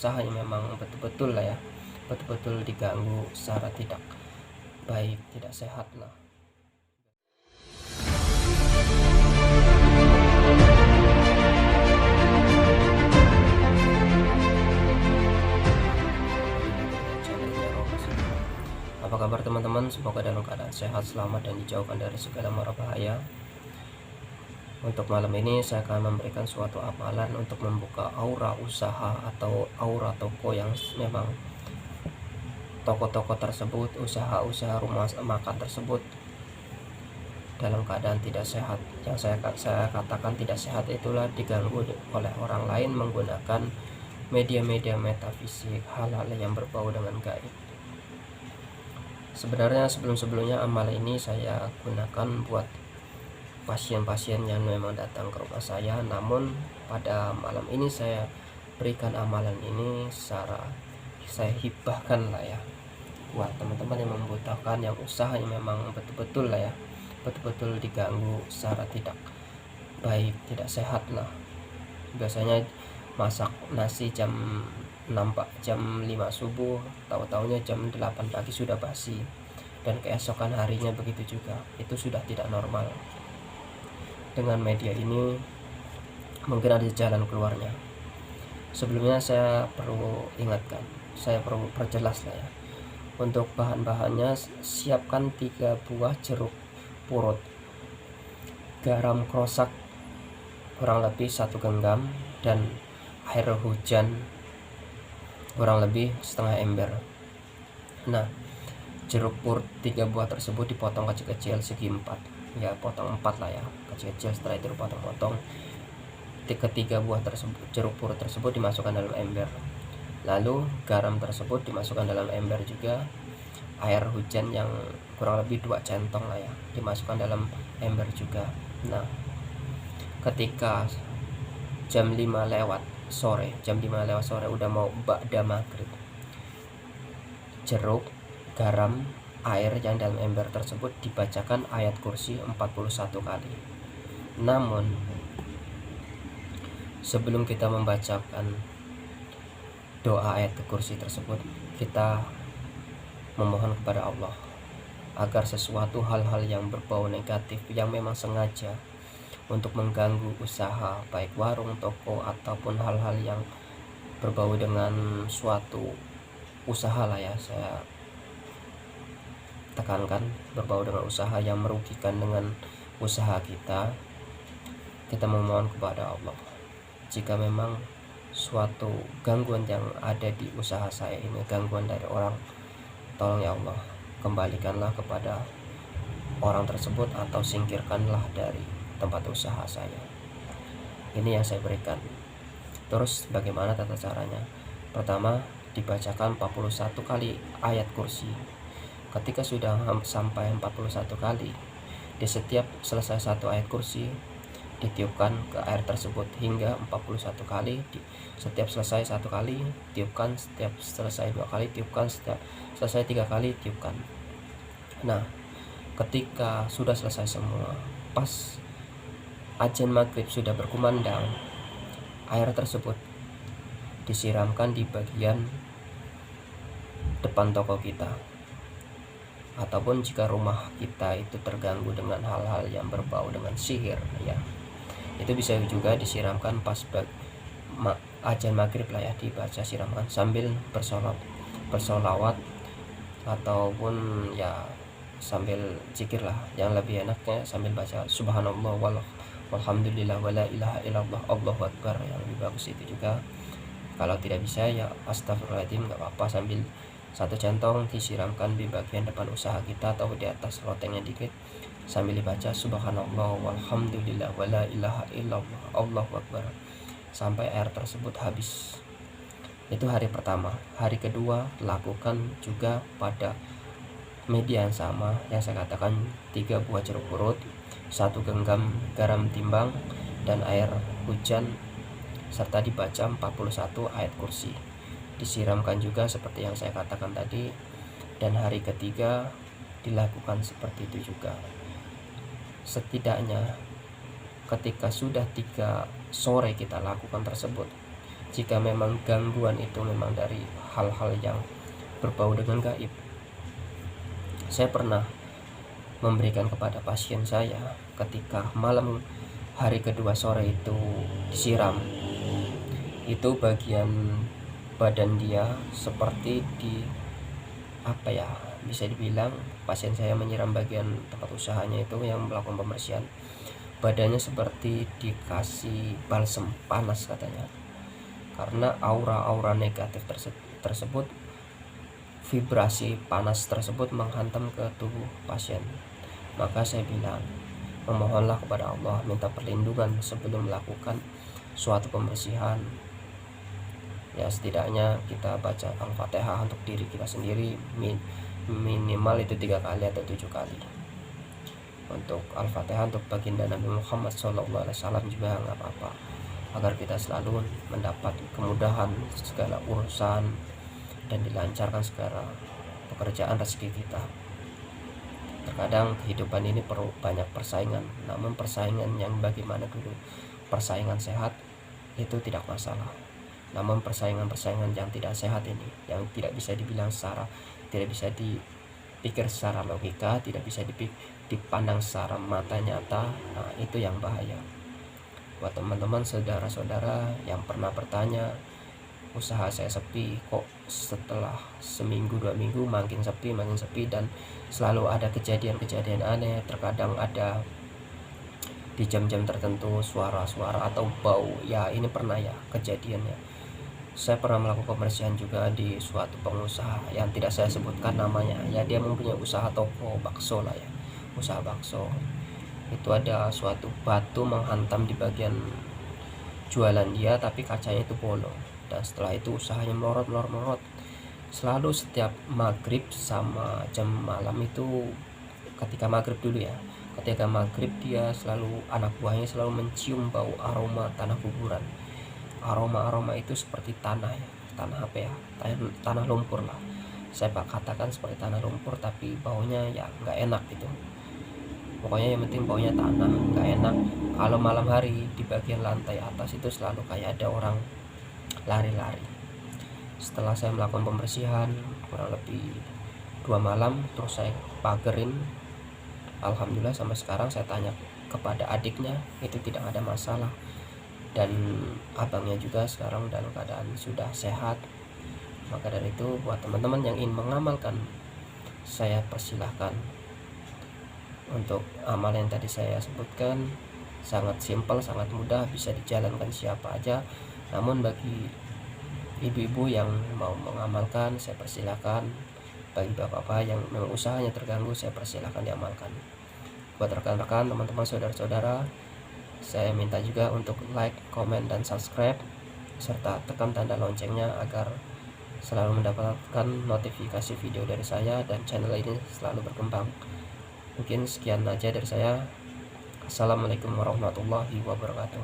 usaha yang memang betul-betul lah ya, betul-betul diganggu secara tidak baik, tidak sehat lah. Apa kabar teman-teman? Semoga dalam keadaan sehat, selamat, dan dijauhkan dari segala mara bahaya. Untuk malam ini saya akan memberikan suatu amalan untuk membuka aura usaha atau aura toko yang memang toko-toko tersebut, usaha-usaha rumah makan tersebut dalam keadaan tidak sehat. Yang saya katakan tidak sehat itulah diganggu oleh orang lain menggunakan media-media metafisik, hal-hal yang berbau dengan gaib. Sebenarnya sebelum-sebelumnya amal ini saya gunakan buat pasien-pasien yang memang datang ke rumah saya, namun pada malam ini saya berikan amalan ini secara saya hibahkan lah ya buat teman-teman yang membutuhkan, yang usaha yang memang betul-betul lah ya, betul-betul diganggu secara tidak baik, tidak sehat lah. Biasanya masak nasi jam 6 jam 5 subuh, tahu-taunya jam 8 pagi sudah basi, dan keesokan harinya begitu juga. Itu sudah tidak normal. Dengan media ini mungkin ada jalan keluarnya. Sebelumnya saya perlu ingatkan, saya perlu perjelas lah ya. Untuk bahan-bahannya, siapkan 3 buah jeruk purut, garam krosak kurang lebih 1 genggam, dan air hujan kurang lebih setengah ember. Nah, jeruk purut 3 buah tersebut dipotong kecil-kecil segi 4, ya potong 4 lah ya, kecil-kecil. Setelah itu dipotong-potong. Ketiga buah tersebut, jeruk purut tersebut dimasukkan dalam ember. Lalu garam tersebut dimasukkan dalam ember juga. Air hujan yang kurang lebih 2 centong lah ya, dimasukkan dalam ember juga. Nah, ketika jam 5 lewat sore udah mau ba'da maghrib, jeruk, garam, air yang dalam ember tersebut dibacakan ayat kursi 41 kali. Namun sebelum kita membacakan doa ayat kursi tersebut, kita memohon kepada Allah agar sesuatu hal-hal yang berbau negatif yang memang sengaja untuk mengganggu usaha, baik warung, toko, ataupun hal-hal yang berbau dengan suatu usaha lah ya, saya tekankan, berbau dengan usaha yang merugikan dengan usaha kita memohon kepada Allah. Jika memang suatu gangguan yang ada di usaha saya ini gangguan dari orang, tolong ya Allah, kembalikanlah kepada orang tersebut atau singkirkanlah dari tempat usaha saya. Ini yang saya berikan. Terus bagaimana tata caranya? Pertama, dibacakan 41 kali ayat kursi. Ketika sudah sampai 41 kali, di setiap selesai satu ayat kursi ditiupkan ke air tersebut hingga 41 kali. Setiap selesai 1 kali tiupkan, setiap selesai 2 kali tiupkan, setiap selesai 3 kali tiupkan. Nah, ketika sudah selesai semua, pas azan maghrib sudah berkumandang, air tersebut disiramkan di bagian depan toko kita, ataupun jika rumah kita itu terganggu dengan hal-hal yang berbau dengan sihir ya, itu bisa juga disiramkan pas azan maghrib lah ya, dibaca siramkan sambil bersolawat ataupun ya sambil zikir lah. Yang lebih enaknya sambil baca subhanallah walhamdulillah wala ilaha illallah Allahu akbar, yang lebih bagus itu juga. Kalau tidak bisa ya astagfirullahaladzim, nggak apa-apa, sambil 1 centong disiramkan di bagian depan usaha kita atau di atas lotengnya dikit, sambil dibaca subhanallah walhamdulillah wala ilaha illallah Allahu akbar sampai air tersebut habis. Itu hari pertama. Hari kedua lakukan juga pada media yang sama yang saya katakan, 3 buah jeruk purut, 1 genggam garam timbang, dan air hujan, serta dibaca 41 ayat kursi. Disiramkan juga seperti yang saya katakan tadi. Dan hari ketiga dilakukan seperti itu juga. Setidaknya ketika sudah 3 sore kita lakukan tersebut, jika memang gangguan itu memang dari hal-hal yang berbau dengan gaib. Saya pernah memberikan kepada pasien saya ketika malam hari kedua sore itu disiram, itu bagian badan dia seperti bisa dibilang pasien saya menyiram bagian tempat usahanya itu yang melakukan pembersihan, badannya seperti dikasih balsem panas katanya, karena aura-aura negatif tersebut, vibrasi panas tersebut menghantam ke tubuh pasien. Maka saya bilang, memohonlah kepada Allah, minta perlindungan sebelum melakukan suatu pembersihan. Ya, setidaknya kita baca Al-Fatihah untuk diri kita sendiri minimal itu 3 kali atau 7 kali. Untuk Al-Fatihah untuk baginda Nabi Muhammad SAW juga nggak apa-apa, agar kita selalu mendapat kemudahan segala urusan dan dilancarkan segala pekerjaan rezeki kita. Terkadang kehidupan ini perlu banyak persaingan, namun persaingan yang bagaimana dulu, persaingan sehat itu tidak masalah. Namun persaingan-persaingan yang tidak sehat ini, yang tidak bisa dibilang secara, tidak bisa dipikir secara logika, tidak bisa dipandang secara mata nyata, nah itu yang bahaya. Buat teman-teman, saudara-saudara yang pernah bertanya, usaha saya sepi, kok setelah seminggu 2 minggu makin sepi, dan selalu ada kejadian-kejadian aneh. Terkadang ada di jam-jam tertentu suara-suara atau bau. Ya, ini pernah ya kejadiannya. Saya pernah melakukan pembersihan juga di suatu pengusaha yang tidak saya sebutkan namanya. Ya, dia mempunyai usaha toko bakso lah ya, usaha bakso. Itu ada suatu batu menghantam di bagian jualan dia, tapi kacanya itu bolong. Dan setelah itu usahanya melorot. Selalu setiap maghrib sama jam malam itu, ketika maghrib dulu ya, ketika maghrib dia selalu, anak buahnya selalu mencium bau aroma tanah kuburan. Aroma itu seperti tanah ya, tanah apa ya, tanah lumpur lah. Saya katakan seperti tanah lumpur, tapi baunya ya nggak enak gitu. Pokoknya yang penting baunya tanah, nggak enak. Kalau malam hari di bagian lantai atas itu selalu kayak ada orang lari-lari. Setelah saya melakukan pembersihan kurang lebih 2 malam, terus saya pagerin. Alhamdulillah sampai sekarang saya tanya kepada adiknya, itu tidak ada masalah, dan abangnya juga sekarang dalam keadaan sudah sehat. Maka dari itu, buat teman-teman yang ingin mengamalkan, saya persilahkan untuk amal yang tadi saya sebutkan. Sangat simpel, sangat mudah, bisa dijalankan siapa aja. Namun bagi ibu-ibu yang mau mengamalkan, saya persilahkan. Bagi bapak-bapak yang memang usahanya terganggu, saya persilahkan diamalkan. Buat rekan-rekan, teman-teman, saudara-saudara, saya minta juga untuk like, komen, dan subscribe, serta tekan tanda loncengnya agar selalu mendapatkan notifikasi video dari saya dan channel ini selalu berkembang. Mungkin sekian aja dari saya. Assalamualaikum warahmatullahi wabarakatuh.